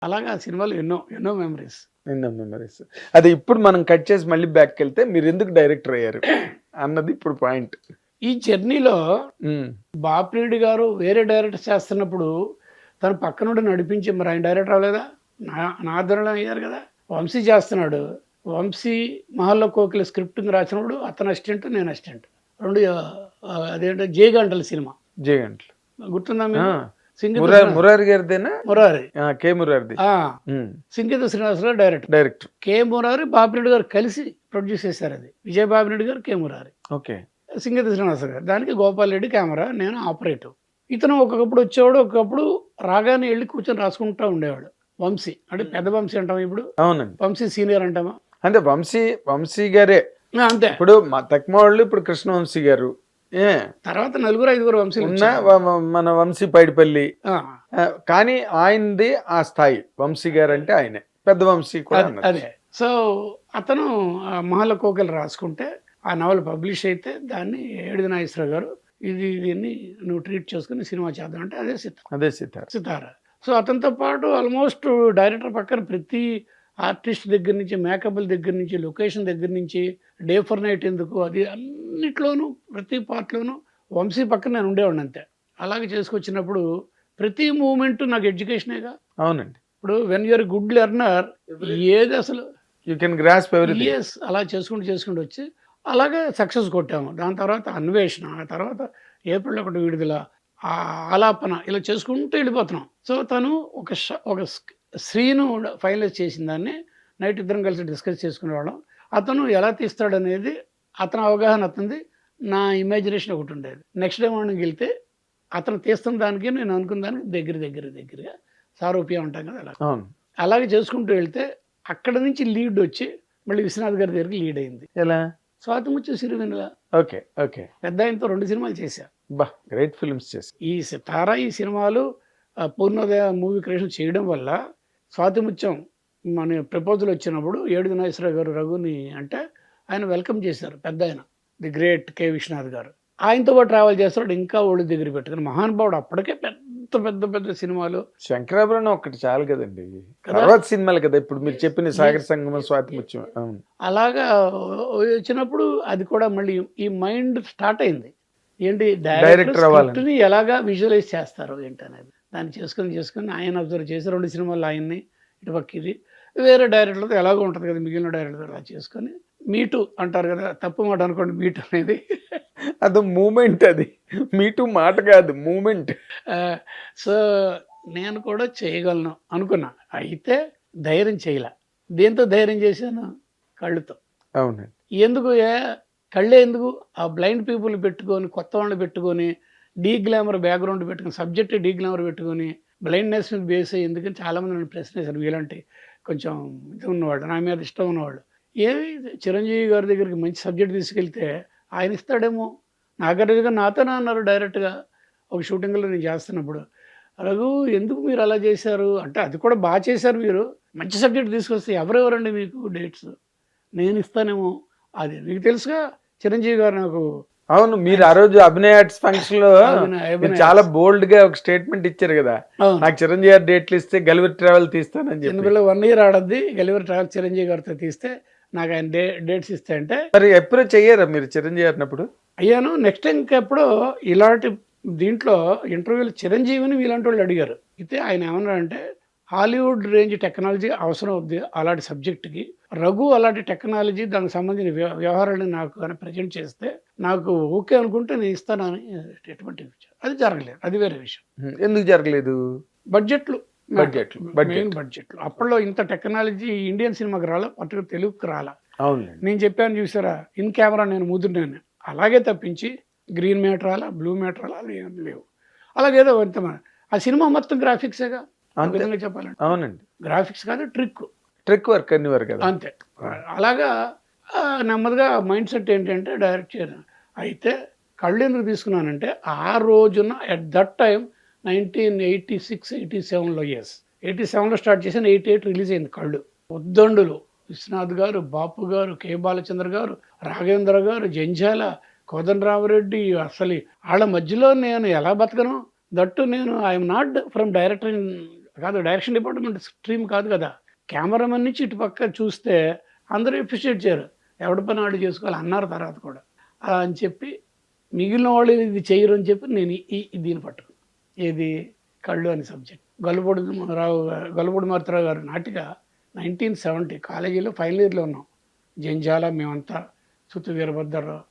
అలాగా ఆ సినిమాలో ఎన్నో ఎన్నో మెమరీస్. అదే ఇప్పుడు మనం కట్ చేసి మళ్ళీ బ్యాక్ వెళ్తే మీరు ఎందుకు డైరెక్టర్ అయ్యారు అన్నది ఇప్పుడు పాయింట్. ఈ జర్నీలో బాపిరెడ్డి గారు వేరే డైరెక్టర్ చేస్తున్నప్పుడు తను పక్క నుండి నడిపించి, మరి ఆయన డైరెక్టర్ అవ్వలేదా? నా ఆధ్వర్యంలో అయ్యారు కదా. వంశీ చేస్తున్నాడు, వంశీ మహల్లో కోకిల స్క్రిప్ట్ రాసినప్పుడు అతను అసిస్టెంట్, నేను అసిస్టెంట్. రెండు అదేంటో జయగంటల సినిమా. జయగంటలు గుర్తుందా మీకు? మురారి గారిదేనా? మురారి, కే మురారిది. సింగీత శ్రీనివాసరావు డైరెక్టర్. కే మురారి బాపిరెడ్డి గారు కలిసి ప్రొడ్యూస్ చేశారు. అది విజయ బాపిరెడ్డి గారు, కే మురారి, ఓకే, సింగీత శ్రీనివాసరావు గారు. దానికి గోపాల్ రెడ్డి కెమెరా, నేను ఆపరేటివ్. ఇతను ఒక్కొక్కప్పుడు వచ్చేవాడు, ఒక్కొక్కప్పుడు రాగానే వెళ్ళి కూర్చొని రాసుకుంటూ ఉండేవాడు. వంశీ అంటే పెద్ద వంశీ అంటాం ఇప్పుడు. అవునండి, వంశీ సీనియర్ అంటామా? అంటే వంశీ గారే అంతే. ఇప్పుడు మా తక్కువ వాళ్ళు ఇప్పుడు కృష్ణవంశీ గారు, తర్వాత 4-5 వంశీ మన వంశీ పైడిపల్లి. కానీ ఆయనది ఆ స్థాయి, వంశీ గారు అంటే ఆయనే పెద్ద వంశీ కూడా. అదే. సో అతను మహల్ల కోకిల రాసుకుంటే ఆ నవల పబ్లిష్ అయితే దాన్ని ఏడిది నాగేశ్వరరావు గారు దీన్ని నువ్వు ట్రీట్ చేసుకుని సినిమా చేద్దాం అంటే అదే సితార. సో అతనితో పాటు ఆల్మోస్ట్ డైరెక్టర్ పక్కన ప్రతి ఆర్టిస్ట్ దగ్గర నుంచి, మేకప్ల దగ్గర నుంచి, లొకేషన్ దగ్గర నుంచి, డే ఫర్ నైట్ ఎందుకు, అది అన్నిట్లోనూ ప్రతి పార్ట్లోనూ వంశీ పక్కన నేను ఉండేవాడిని అంతే. అలాగే చేసుకొచ్చినప్పుడు ప్రతి మూమెంట్ నాకు ఎడ్యుకేషనేగా. అవునండి. ఇప్పుడు వెన్ యూఆర్ గుడ్ లెర్నర్, ఏది అసలు you can grasp everything. Yes, అలా చేసుకుంటూ వచ్చి అలాగే సక్సెస్ కొట్టాము. దాని తర్వాత అన్వేషణ, ఆ తర్వాత ఏప్రిల్ 1 విడుదల, ఆ ఆలాపన, ఇలా చేసుకుంటూ వెళ్ళిపోతున్నాం. సో తను ఒక స్క్రీను ఫైనలైజ్ చేసిన దాన్ని నైట్ ఇద్దరం కలిసి డిస్కస్ చేసుకునేవాళ్ళం. అతను ఎలా తీస్తాడనేది అతని అవగాహన అతనిది, నా ఇమాజినేషన్ ఒకటి ఉండేది. నెక్స్ట్ డే మార్నింగ్ వెళ్తే అతను తీస్తున్న దానికి నేను అనుకున్న దానికి దగ్గరగా సారూప్యం ఉంటాం కదా, అలాగే చేసుకుంటూ వెళ్తే అక్కడ నుంచి లీడ్ వచ్చి మళ్ళీ విశ్వనాథ్ గారి దగ్గరికి లీడ్ అయింది. ఎలా? స్వాతిముత్యం సిరివెన్నెల. ఓకే, పెద్ద ఆయనతో 2 సినిమాలు చేశా. గ్రేట్ ఫిల్మ్స్ చేశా. ఈ సితారా, ఈ సినిమాలు పూర్ణోదయ మూవీ క్రియేషన్ చేయడం వల్ల స్వాతిముత్యం మన ప్రపోజల్ వచ్చినప్పుడు ఏడుది నాగేశ్వరరావు గారు రఘుని అంటే ఆయన వెల్కమ్ చేశారు. పెద్ద ఆయన, ది గ్రేట్ కె విశ్వనాథ్ గారు. ఆయనతో పాటు ట్రావెల్ చేస్తాడు, ఇంకా ఒళ్ళు దగ్గర పెట్టుకుని మహానుభావుడు. అప్పటికే పెద్ద సినిమాలు. శంకరాభరణం ఒకటి చాలు కదండి, తర్వాత సినిమాలు కదా ఇప్పుడు మీరు చెప్పిన సాగర సంగమం, స్వాతిముత్యం. అలాగా వచ్చినప్పుడు అది కూడా మళ్ళీ ఈ మైండ్ స్టార్ట్ అయింది. ఏంటి డైరెక్టర్ అవ్వాలని, ఎలాగా విజువలైజ్ చేస్తారు ఏంటి అనేది. దాన్ని చేసుకుని ఆయన అబ్జర్వ్ చేసి 2 సినిమాలు ఆయన్ని ఇటుపక్క ఇది వేరే డైరెక్టర్లతో ఎలాగో ఉంటుంది కదా, మిగిలిన డైరెక్టర్ అలా చేసుకొని మీటు అంటారు కదా, తప్పు మాట అనుకోండి, మీటు అనేది అది మూమెంట్, అది మీటు మాట కాదు, మూమెంట్. సో నేను కూడా చేయగలను అనుకున్నా. అయితే ధైర్యం చేయలే. దేంతో ధైర్యం చేశాను? కళ్ళుతో. అవునండి. ఎందుకు కళ్ళే ఎందుకు? ఆ బ్లైండ్ పీపుల్ పెట్టుకొని, కొత్త వాళ్ళని పెట్టుకొని, డీ గ్లామర్ బ్యాక్గ్రౌండ్ పెట్టుకుని, సబ్జెక్ట్ డీ గ్లామర్ పెట్టుకొని, బ్లైండ్నెస్ మీద బేస్ అయ్యి, ఎందుకని చాలామంది నన్ను ప్రశ్న వేశారు. వీళ్ళంటే కొంచెం ఇది ఉన్నవాళ్ళు, నా మీద ఇష్టం ఉన్నవాళ్ళు, ఏమి చిరంజీవి గారి దగ్గరికి మంచి సబ్జెక్ట్ తీసుకెళ్తే ఆయన ఇస్తాడేమో. నాగార్జున నాతోనే అన్నారు డైరెక్ట్గా ఒక షూటింగ్లో నేను చేస్తున్నప్పుడు, రఘు ఎందుకు మీరు అలా చేశారు అంటే, అది కూడా బాగా చేశారు మీరు, మంచి సబ్జెక్ట్ తీసుకొస్తే ఎవరెవరండి మీకు డేట్స్, నేను ఇస్తానేమో. అది మీకు తెలుసుగా చిరంజీవి గారు నాకు. అవును, మీరు ఆ రోజు అభినయ ఆర్ట్స్ ఫంక్షన్ లో చాలా బోల్డ్ గా ఒక స్టేట్మెంట్ ఇచ్చారు కదా, నాకు చిరంజీవి గారు డేట్లు ఇస్తే గలివర్ ట్రావెల్ తీస్తానని చెప్పి. 1 year ఆడద్ది గలివర్ ట్రావెల్ చిరంజీవి గారితో తీస్తే నాకు ఆయన డేట్స్ ఇస్తే అంటే. మరి ఎప్పుడు చెయ్యారా మీరు చిరంజీవి గారినప్పుడు? అయ్యాను. నెక్స్ట్ టైం ఇంకెప్పుడో ఇలాంటి దీంట్లో ఇంటర్వ్యూలు చిరంజీవిని వీలాంటి వాళ్ళు అడిగారు. అయితే ఆయన ఏమన్నారంటే, హాలీవుడ్ రేంజ్ టెక్నాలజీ అవసరం అవుద్ది అలాంటి సబ్జెక్టుకి, రఘు అలాంటి టెక్నాలజీ దానికి సంబంధించిన వ్యవహారాలను నాకు కానీ ప్రజెంట్ చేస్తే నాకు ఓకే అనుకుంటే నేను ఇస్తానని ఎటువంటి విషయం. అది జరగలేదు, అది వేరే విషయం. ఎందుకు జరగలేదు? బడ్జెట్లు. అప్పట్లో ఇంత టెక్నాలజీ ఇండియన్ సినిమాకి రాలా, పర్టికులర్ తెలుగుకి రాలా. నేను చెప్పాను చూసారా, ఇన్ కెమెరా నేను ముదురున్నాను, అలాగే తప్పించి గ్రీన్ మ్యాట్ రాలా, బ్లూ మ్యాట్ రాలా, లేవు. అలాగేదో ఆ సినిమా మొత్తం గ్రాఫిక్సేగా విధంగా చెప్పాలంటే. అవునండి, గ్రాఫిక్స్ కాదు, ట్రిక్ వర్క్ అన్ని వరకు అంతే. అలాగా నెమ్మదిగా మైండ్ సెట్ ఏంటంటే డైరెక్ట్ చేయడం. అయితే కళ్ళు ఎందుకు తీసుకున్నానంటే, ఆ రోజున అట్ దట్ టైం 1986-87లో 87లో స్టార్ట్ చేశాను, 88 రిలీజ్ అయింది కళ్ళు. ఉద్దండులు విశ్వనాథ్ గారు, బాపు గారు, కె బాలచంద్ర గారు, రాఘవేంద్ర గారు, జంజాల, కోదండరామరెడ్డి, అసలు వాళ్ళ మధ్యలో నేను ఎలా బతకను? దట్టు నేను ఐఎమ్ నాట్ ఫ్రమ్ డైరెక్టర్ కాదు డైరెక్షన్ డిపార్ట్మెంట్ స్ట్రీమ్ కాదు కదా. కెమెరామెన్ నుంచి ఇటు పక్క చూస్తే అందరూ ఎప్రిషియేట్ చేయరు, ఎవడి పని వాడు చేసుకోవాలి అన్నారు తర్వాత కూడా. అలా అని చెప్పి మిగిలిన వాళ్ళు ఇది చేయరు అని చెప్పి నేను దీన్ని పట్టుకున్నాను. ఏది కళ్ళు అనే సబ్జెక్ట్. గొల్లపూడి మారుతిరావు గారు నాటిక 1970 కాలేజీలో ఫైనల్ ఇయర్లో ఉన్నాం. జంజాల మేమంతా, సుత్తు వీరభద్రరావు,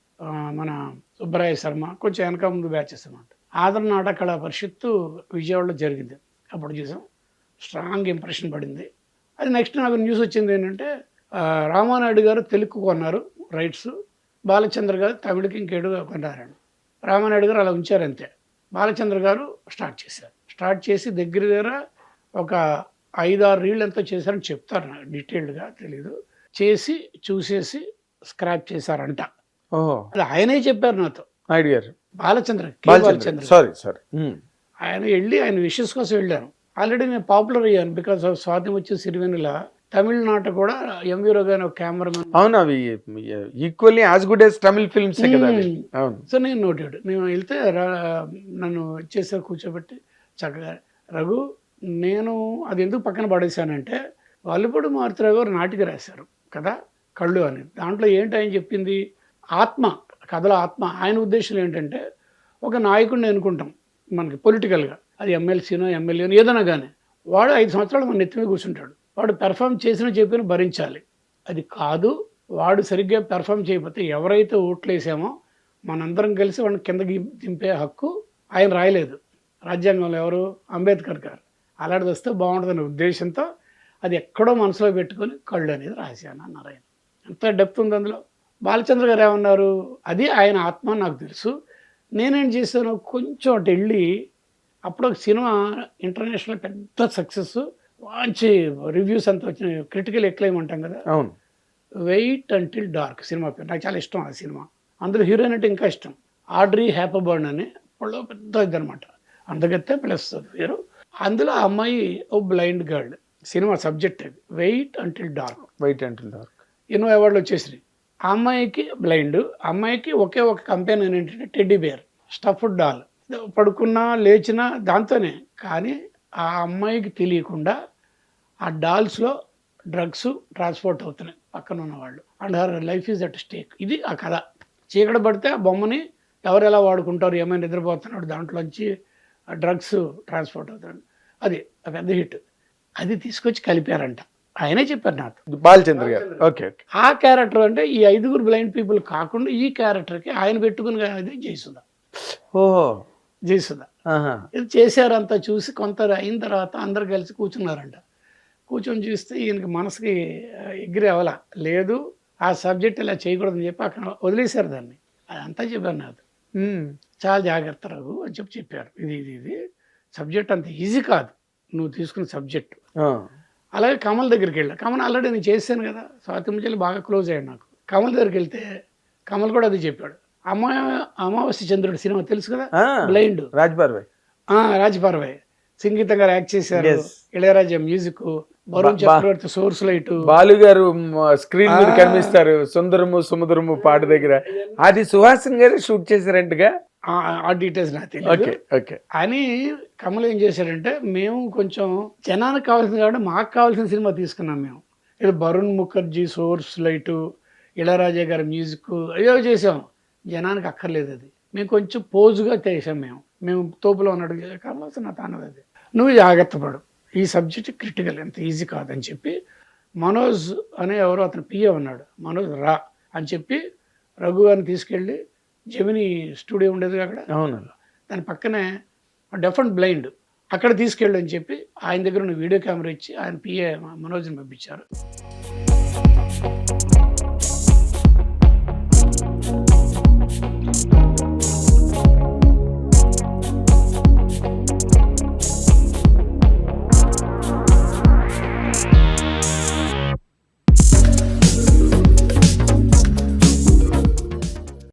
మన సుబ్బరాయ శర్మ, కొంచెం వెనక ముందు బ్యాచెస్ అన్నమాట. ఆదరణ నాటక కళా పరిషత్తు విజయవాడలో జరిగింది. అప్పుడు చూసాం, స్ట్రాంగ్ ఇంప్రెషన్ పడింది. అది నెక్స్ట్ నాకు న్యూస్ వచ్చింది ఏంటంటే రామానాయుడు గారు తెలుగు కొన్నారు రైట్స్, బాలచంద్ర గారు తమిళకి ఇంకేడుగా కొన్నారండి. రామానాయుడు గారు అలా ఉంచారు అంతే. బాలచంద్ర గారు స్టార్ట్ చేసి దగ్గర ఒక 5-6 రీళ్ళు ఎంతో చేశారని చెప్తారు, నాకు డీటెయిల్డ్గా తెలీదు. చేసి చూసేసి స్క్రాప్ చేశారంట. అది ఆయనే చెప్పారు నాతో. బాలచంద్ర ఆయన వెళ్ళి ఆయన విషెస్ కోసం వెళ్ళాను. ఆల్రెడీ నేను పాపులర్ అయ్యాను బికాస్ ఆఫ్ స్వాతి వచ్చి సిరివెనుల తమిళనాట కూడా ఎంవీరో గారి ఒక కెమెరామెన్. అవును, అవి ఈక్వల్లీ యాజ్ గుడ్ యాజ్ తమిళ ఫిల్మ్స్ కదా. సో నేను నోటెడ్. నేను వెళ్తే నన్ను చేసారు కూర్చోబెట్టి చక్కగా, రఘు నేను అది ఎందుకు పక్కన పడేశానంటే గొల్లపూడి మారుతిరావు గారు నాటిక రాశారు కదా కళ్ళు అని. దాంట్లో ఏంటి ఆయన చెప్పింది, ఆత్మ, కథల ఆత్మ. ఆయన ఉద్దేశం ఏంటంటే ఒక నాయకుడిని అనుకుంటాం మనకి పొలిటికల్గా, అది ఎమ్మెల్సీనో ఎమ్మెల్యేనో ఏదైనా కానీ, వాడు 5 సంవత్సరాలు మన నెత్తి మీద కూర్చుంటాడు. వాడు పెర్ఫామ్ చెప్పిన భరించాలి. అది కాదు, వాడు సరిగ్గా పెర్ఫామ్ చేయకపోతే ఎవరైతే ఓట్లు వేసామో మనందరం కలిసి వాడిని కిందకి దింపే హక్కు ఆయన రాయలేదు రాజ్యాంగంలో. ఎవరు? అంబేద్కర్ గారు. అలాంటిది వస్తే బాగుంటుందనే ఉద్దేశంతో అది ఎక్కడో మనసులో పెట్టుకొని కళ్ళు అనేది రాశాను అన్నారు ఆయన. ఎంత డెప్త్ ఉంది అందులో. బాలచంద్ర గారు ఏమన్నారు, అది ఆయన ఆత్మ నాకు తెలుసు. నేనేం చేశాను, కొంచెం అటు వెళ్ళి, అప్పుడు ఒక సినిమా ఇంటర్నేషనల్ పెద్ద సక్సెస్, మంచి రివ్యూస్ అంతా వచ్చినాయి, క్రిటికల్ ఎక్లైమ్ అంటాం కదా. అవును, వెయిట్ అంటిల్ డార్క్ సినిమా పేరు. నాకు చాలా ఇష్టం ఆ సినిమా. అందులో హీరోయిన్ అంటే ఇంకా ఇష్టం, ఆడ్రీ హ్యాపబర్న్ అని. అప్పుడు పెద్ద ఇదనమాట, అందగత్తే ప్లస్ వేరు. అందులో ఆ అమ్మాయి ఓ బ్లైండ్ గర్ల్. సినిమా సబ్జెక్ట్ అది, వెయిట్ అంటిల్ డార్క్. ఎన్నో అవార్డులు వచ్చేసినాయి. ఆ అమ్మాయికి బ్లైండ్, అమ్మాయికి ఒకే ఒక కంపెనీ ఏంటంటే టెడ్డీ బేర్, స్టఫ్డ్ డాల్. పడుకున్నా లేచినా దాంతోనే. కానీ ఆ అమ్మాయికి తెలియకుండా ఆ డాల్స్లో డ్రగ్స్ ట్రాన్స్పోర్ట్ అవుతున్నాయి పక్కన ఉన్న వాళ్ళు, and her life is at stake. ఇది ఆ కథ. చీకట పడితే ఆ బొమ్మని ఎవరు ఎలా వాడుకుంటారు, ఏమైనా నిద్రపోతున్నాడు, దాంట్లోంచి డ్రగ్స్ ట్రాన్స్పోర్ట్ అవుతాడు. అది పెద్ద హిట్. అది తీసుకొచ్చి కలిపారంట. ఆయనే చెప్పారు నాకు, బాలచంద్ర గారు. ఓకే, ఆ క్యారెక్టర్ అంటే ఈ 5 బ్లైండ్ పీపుల్ కాకుండా ఈ క్యారెక్టర్కి ఆయన పెట్టుకుని అది జయసుధ. ఇది చేశారంతా చూసి కొంత అయిన తర్వాత అందరు కలిసి కూర్చున్నారంట. కూర్చొని చూస్తే ఈయనకి మనసుకి ఎగిరి అవలా లేదు, ఆ సబ్జెక్ట్ ఇలా చేయకూడదని చెప్పి అక్కడ వదిలేశారు దాన్ని. అదంతా చెప్పారు నాకు. చాలా జాగ్రత్త రఘు అని చెప్పారు. ఇది సబ్జెక్ట్ అంత ఈజీ కాదు నువ్వు తీసుకున్న సబ్జెక్టు. అలాగే కమల్ దగ్గరికి వెళ్ళా. కమల్ ఆల్రెడీ నేను చేశాను కదా, స్వాతి ముత్యాలు బాగా క్లోజ్ అయ్యాడు నాకు. కమల్ దగ్గరికి వెళ్తే కమల్ కూడా అది చెప్పాడు. అమావాస్య చంద్రుడు సినిమా తెలుసు కదా, బ్లైండ్, రాజ్పార్వాయ్ సంగీతం గారు యాక్ట్ చేశారు, ఇళయరాజా మ్యూజిక్, వరుణ్ చక్రవర్తి సోర్స్ లైట్, బాలు గారు స్క్రీన్ మీద కనిపిస్తారు సుందరము సముద్రము పాట దగ్గర. అది సుహాసిన్ గారు షూట్ చేశారంటగా. ఆ డీటెయిల్స్ నాకు తెలియదు. అని కమల్ ఏం చేశారంటే, మేము కొంచెం జనానికి కావాల్సింది కాబట్టి మాకు కావాల్సిన సినిమా తీసుకున్నాం మేము. ఇది వరుణ్ ముఖర్జీ సోర్స్ లైటు, ఇళయరాజా గారి మ్యూజిక్ ఏదో చేసాం. జనానికి అక్కర్లేదు అది, మేము కొంచెం పోజుగా చేసాం. మేము తోపులో ఉన్నాడు కావాల్సిన తానది. అది నువ్వు జాగ్రత్త పడు, ఈ సబ్జెక్ట్ క్రిటికల్, ఎంత ఈజీ కాదని చెప్పి మనోజ్ అనే ఎవరో అతను పిఏ ఉన్నాడు, మనోజ్ రా అని చెప్పి రఘు గారిని తీసుకెళ్ళి జెమిని స్టూడియో ఉండేది అక్కడ, దాని పక్కనే డెఫ్ అండ్ బ్లైండ్, అక్కడ తీసుకెళ్ళు అని చెప్పి ఆయన దగ్గర ఉన్న వీడియో కెమెరా ఇచ్చి ఆయన పిఏ మనోజ్ని పంపించారు.